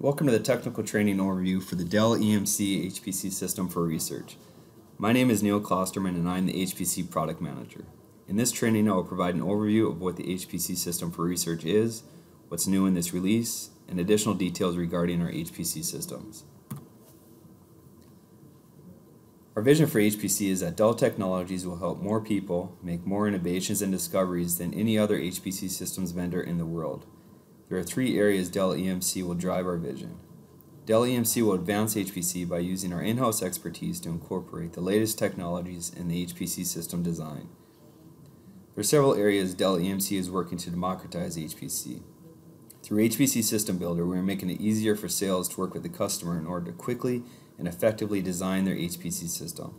Welcome to the technical training overview for the Dell EMC HPC System for Research. My name is Neil Klosterman and I'm the HPC Product Manager. In this training I will provide an overview of what the HPC System for Research is, what's new in this release, and additional details regarding our HPC systems. Our vision for HPC is that Dell Technologies will help more people make more innovations and discoveries than any other HPC systems vendor in the world. There are three areas Dell EMC will drive our vision. Dell EMC will advance HPC by using our in-house expertise to incorporate the latest technologies in the HPC system design. There are several areas Dell EMC is working to democratize HPC. Through HPC System Builder, we are making it easier for sales to work with the customer in order to quickly and effectively design their HPC system.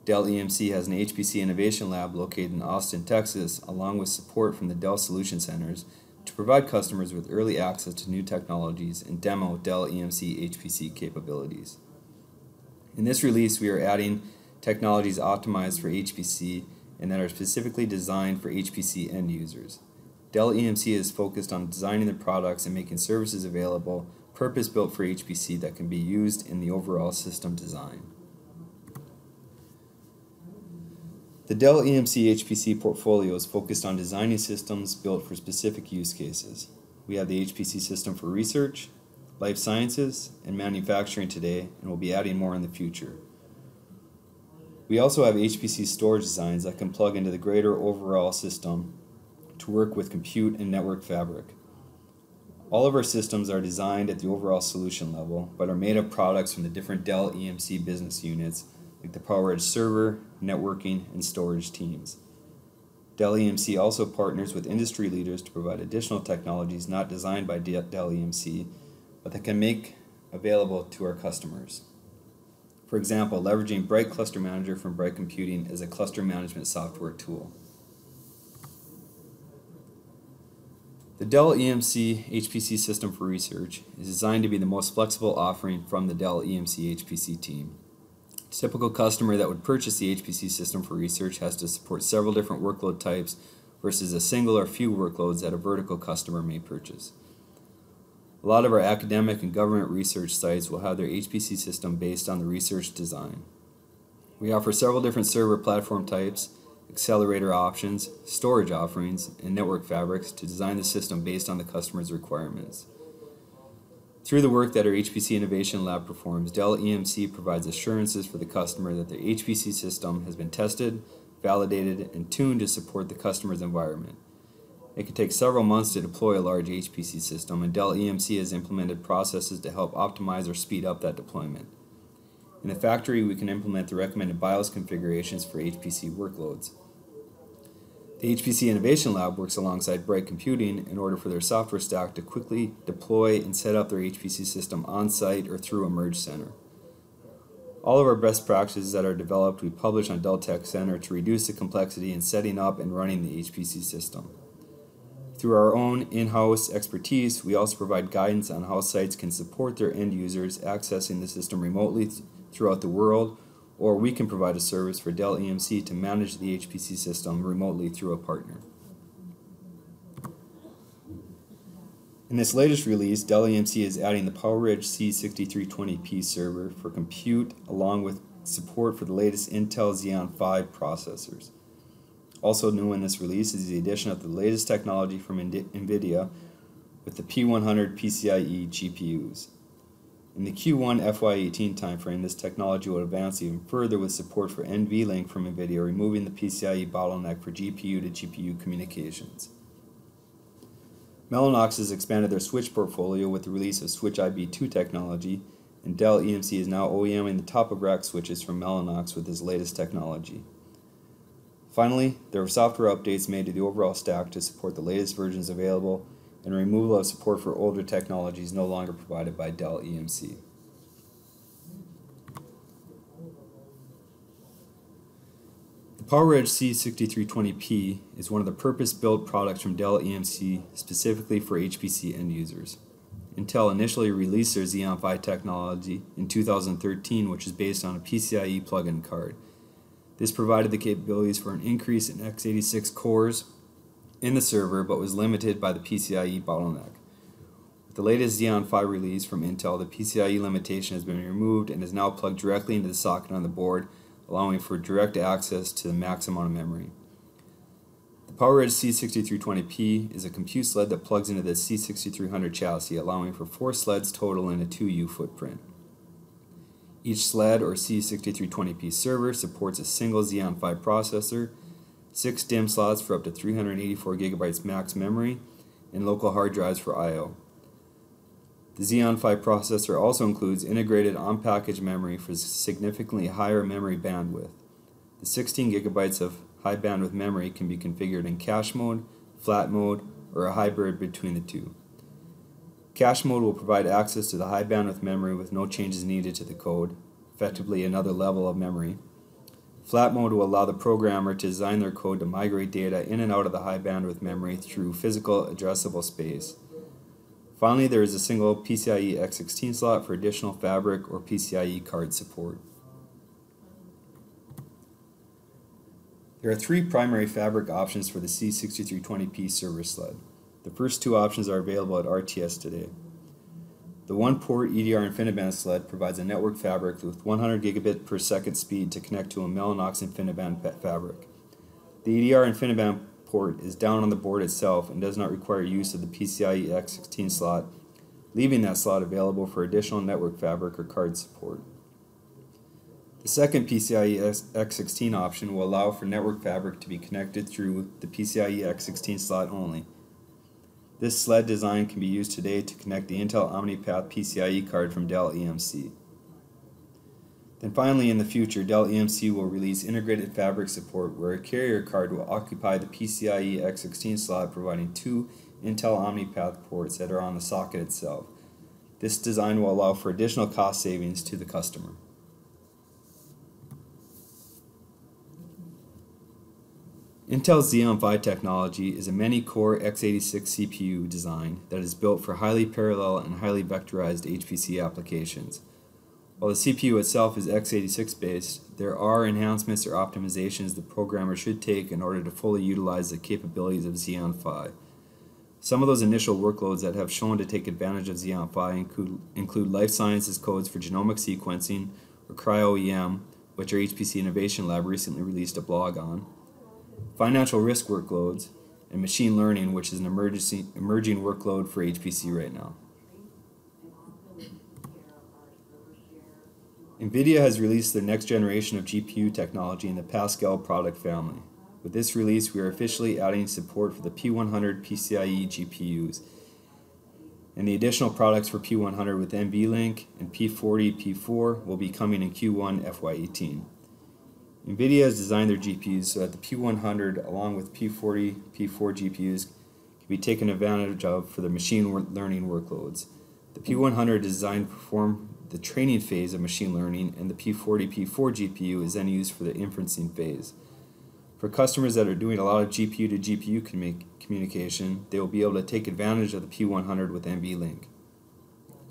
Dell EMC has an HPC Innovation Lab located in Austin, Texas, along with support from the Dell Solution Centers to provide customers with early access to new technologies and demo Dell EMC HPC capabilities. In this release, we are adding technologies optimized for HPC and that are specifically designed for HPC end users. Dell EMC is focused on designing the products and making services available purpose-built for HPC that can be used in the overall system design. The Dell EMC HPC portfolio is focused on designing systems built for specific use cases. We have the HPC System for Research, Life Sciences, and Manufacturing today, and we'll be adding more in the future. We also have HPC storage designs that can plug into the greater overall system to work with compute and network fabric. All of our systems are designed at the overall solution level, but are made of products from the different Dell EMC business units like the PowerEdge server, networking, and storage teams. Dell EMC also partners with industry leaders to provide additional technologies not designed by Dell EMC, but that can make available to our customers. For example, leveraging Bright Cluster Manager from Bright Computing as a cluster management software tool. The Dell EMC HPC System for Research is designed to be the most flexible offering from the Dell EMC HPC team. A typical customer that would purchase the HPC System for Research has to support several different workload types versus a single or few workloads that a vertical customer may purchase. A lot of our academic and government research sites will have their HPC system based on the research design. We offer several different server platform types, accelerator options, storage offerings, and network fabrics to design the system based on the customer's requirements. Through the work that our HPC Innovation Lab performs, Dell EMC provides assurances for the customer that their HPC system has been tested, validated, and tuned to support the customer's environment. It can take several months to deploy a large HPC system, and Dell EMC has implemented processes to help optimize or speed up that deployment. In the factory, we can implement the recommended BIOS configurations for HPC workloads. The HPC Innovation Lab works alongside Bright Computing in order for their software stack to quickly deploy and set up their HPC system on-site or through a merge center. All of our best practices that are developed we publish on Dell Tech Center to reduce the complexity in setting up and running the HPC system. Through our own in-house expertise, we also provide guidance on how sites can support their end users accessing the system remotely throughout the world, or we can provide a service for Dell EMC to manage the HPC system remotely through a partner. In this latest release, Dell EMC is adding the PowerEdge C6320p server for compute along with support for the latest Intel Xeon 5 processors. Also new in this release is the addition of the latest technology from NVIDIA with the P100 PCIe GPUs. In the Q1 FY18 timeframe, this technology will advance even further with support for NVLink from NVIDIA, removing the PCIe bottleneck for GPU to GPU communications. Mellanox has expanded their switch portfolio with the release of Switch IB2 technology, and Dell EMC is now OEMing the top-of-rack switches from Mellanox with this latest technology. Finally, there are software updates made to the overall stack to support the latest versions available, and removal of support for older technologies no longer provided by Dell EMC. The PowerEdge C6320p is one of the purpose-built products from Dell EMC specifically for HPC end users. Intel initially released their Xeon 5 technology in 2013, which is based on a PCIe plug-in card. This provided the capabilities for an increase in x86 cores in the server, but was limited by the PCIe bottleneck. the latest Xeon Phi release from Intel, the PCIe limitation has been removed and is now plugged directly into the socket on the board, allowing for direct access to the max amount of memory. The PowerEdge C6320p is a compute sled that plugs into the C6300 chassis, allowing for 4 sleds total in a 2U footprint. Each sled or C6320p server supports a single Xeon Phi processor, 6 DIMM slots for up to 384 GB max memory, and local hard drives for I/O. The Xeon Phi processor also includes integrated on-package memory for significantly higher memory bandwidth. The 16 GB of high bandwidth memory can be configured in cache mode, flat mode, or a hybrid between the two. Cache mode will provide access to the high bandwidth memory with no changes needed to the code, effectively another level of memory. Flat mode will allow the programmer to design their code to migrate data in and out of the high bandwidth memory through physical addressable space. Finally, there is a single PCIe X16 slot for additional fabric or PCIe card support. There are 3 primary fabric options for the C6320p server sled. The first 2 options are available at RTS today. The 1-port EDR Infiniband sled provides a network fabric with 100 gigabit per second speed to connect to a Mellanox Infiniband fabric. The EDR Infiniband port is down on the board itself and does not require use of the PCIe X16 slot, leaving that slot available for additional network fabric or card support. The second PCIe X16 option will allow for network fabric to be connected through the PCIe X16 slot only. This sled design can be used today to connect the Intel OmniPath PCIe card from Dell EMC. Then finally, in the future, Dell EMC will release integrated fabric support where a carrier card will occupy the PCIe X16 slot, providing 2 Intel OmniPath ports that are on the socket itself. This design will allow for additional cost savings to the customer. Intel's Xeon Phi technology is a many-core x86 CPU design that is built for highly parallel and highly vectorized HPC applications. While the CPU itself is x86 based, there are enhancements or optimizations the programmer should take in order to fully utilize the capabilities of Xeon Phi. Some of those initial workloads that have shown to take advantage of Xeon Phi include life sciences codes for genomic sequencing, or cryo-EM, which our HPC Innovation Lab recently released a blog on, financial risk workloads, and machine learning, which is an emerging workload for HPC right now. NVIDIA has released their next generation of GPU technology in the Pascal product family. With this release, we are officially adding support for the P100 PCIe GPUs, and the additional products for P100 with NVLink and P40, P4 will be coming in Q1 FY18. NVIDIA has designed their GPUs so that the P100 along with P40, P4 GPUs can be taken advantage of for the machine learning workloads. The P100 is designed to perform the training phase of machine learning, and the P40, P4 GPU is then used for the inferencing phase. For customers that are doing a lot of GPU to GPU communication, they will be able to take advantage of the P100 with NVLink.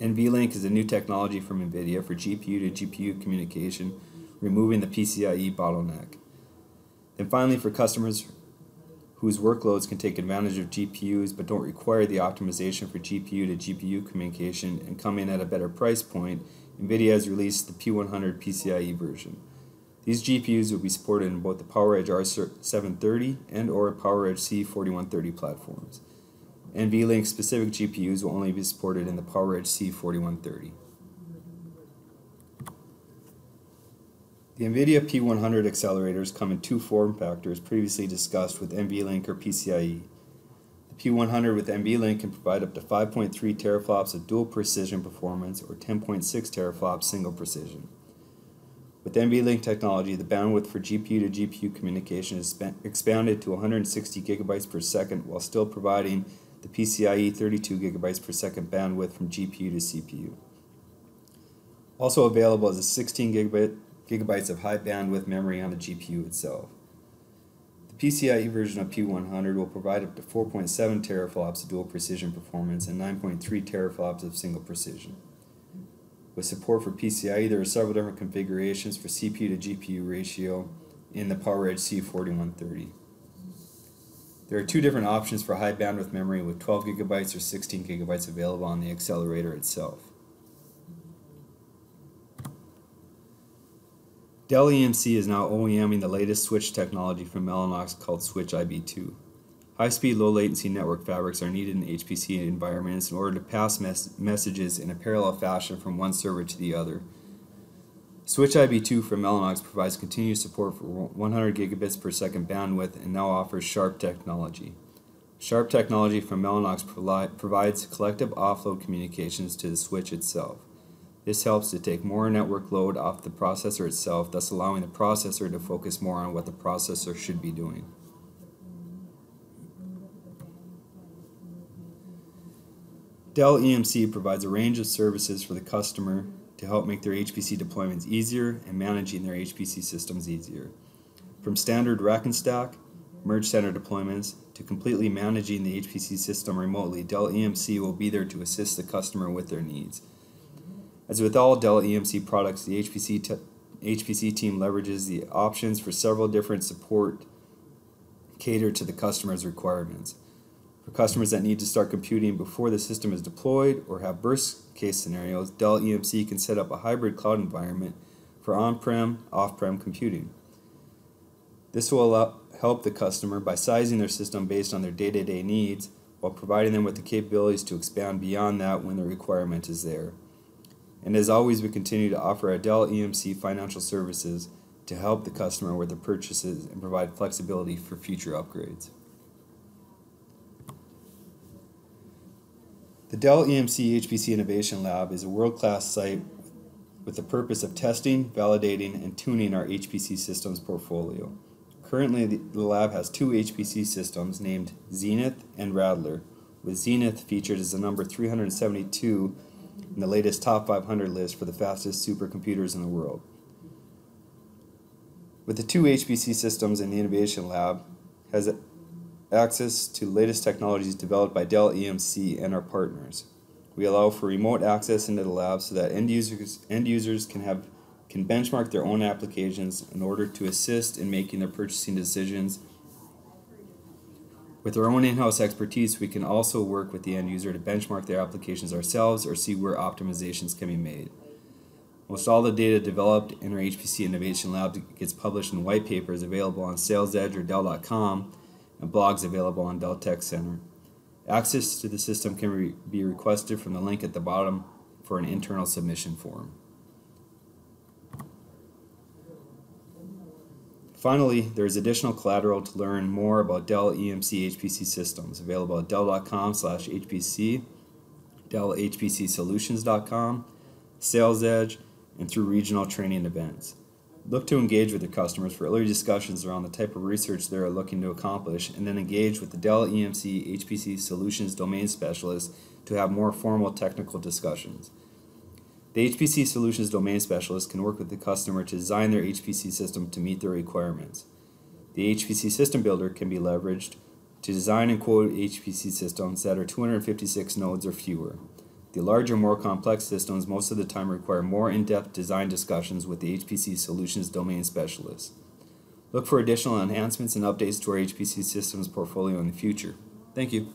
NVLink is a new technology from NVIDIA for GPU to GPU communication, removing the PCIe bottleneck. And finally, for customers whose workloads can take advantage of GPUs but don't require the optimization for GPU to GPU communication and come in at a better price point, NVIDIA has released the P100 PCIe version. These GPUs will be supported in both the PowerEdge R730 and or PowerEdge C4130 platforms. NVLink specific GPUs will only be supported in the PowerEdge C4130. The NVIDIA P100 accelerators come in 2 form factors previously discussed with NVLink or PCIe. The P100 with NVLink can provide up to 5.3 teraflops of dual precision performance or 10.6 teraflops single precision. With NVLink technology, the bandwidth for GPU to GPU communication is expanded to 160 gigabytes per second while still providing the PCIe 32 gigabytes per second bandwidth from GPU to CPU. Also available is a 16 gigabytes of high bandwidth memory on the GPU itself. The PCIe version of P100 will provide up to 4.7 teraflops of dual precision performance and 9.3 teraflops of single precision. With support for PCIe, there are several different configurations for CPU to GPU ratio in the PowerEdge C4130. There are two different options for high bandwidth memory with 12 gigabytes or 16 gigabytes available on the accelerator itself. Dell EMC is now OEMing the latest switch technology from Mellanox called Switch IB2. High-speed, low-latency network fabrics are needed in HPC environments in order to pass messages in a parallel fashion from one server to the other. Switch IB2 from Mellanox provides continued support for 100 gigabits per second bandwidth and now offers Sharp technology. Sharp technology from Mellanox provides collective offload communications to the switch itself. This helps to take more network load off the processor itself, thus allowing the processor to focus more on what the processor should be doing. Dell EMC provides a range of services for the customer to help make their HPC deployments easier and managing their HPC systems easier. From standard rack and stack, merge center deployments, to completely managing the HPC system remotely, Dell EMC will be there to assist the customer with their needs. As with all Dell EMC products, the HPC team leverages the options for several different support catered to the customer's requirements. For customers that need to start computing before the system is deployed or have burst case scenarios, Dell EMC can set up a hybrid cloud environment for on-prem, off-prem computing. This will help the customer by sizing their system based on their day-to-day needs while providing them with the capabilities to expand beyond that when the requirement is there. And as always, we continue to offer our Dell EMC financial services to help the customer with their purchases and provide flexibility for future upgrades. The Dell EMC HPC Innovation Lab is a world-class site with the purpose of testing, validating, and tuning our HPC systems portfolio. Currently, the lab has two HPC systems named Zenith and Rattler, with Zenith featured as the number 372 in the latest top 500 list for the fastest supercomputers in the world. With the two HPC systems in the Innovation Lab, has access to the latest technologies developed by Dell EMC and our partners. We allow for remote access into the lab so that end users can benchmark their own applications in order to assist in making their purchasing decisions. With our own in-house expertise, we can also work with the end user to benchmark their applications ourselves or see where optimizations can be made. Most all the data developed in our HPC Innovation Lab gets published in white papers available on SalesEdge or Dell.com and blogs available on Dell Tech Center. Access to the system can be requested from the link at the bottom for an internal submission form. Finally, there is additional collateral to learn more about Dell EMC HPC Systems available at dell.com/HPC, dellhpcsolutions.com, SalesEdge, and through regional training events. Look to engage with your customers for early discussions around the type of research they are looking to accomplish, and then engage with the Dell EMC HPC Solutions domain specialist to have more formal technical discussions. The HPC Solutions domain specialist can work with the customer to design their HPC system to meet their requirements. The HPC System Builder can be leveraged to design and quote HPC systems that are 256 nodes or fewer. The larger, more complex systems most of the time require more in-depth design discussions with the HPC Solutions domain specialist. Look for additional enhancements and updates to our HPC Systems portfolio in the future. Thank you.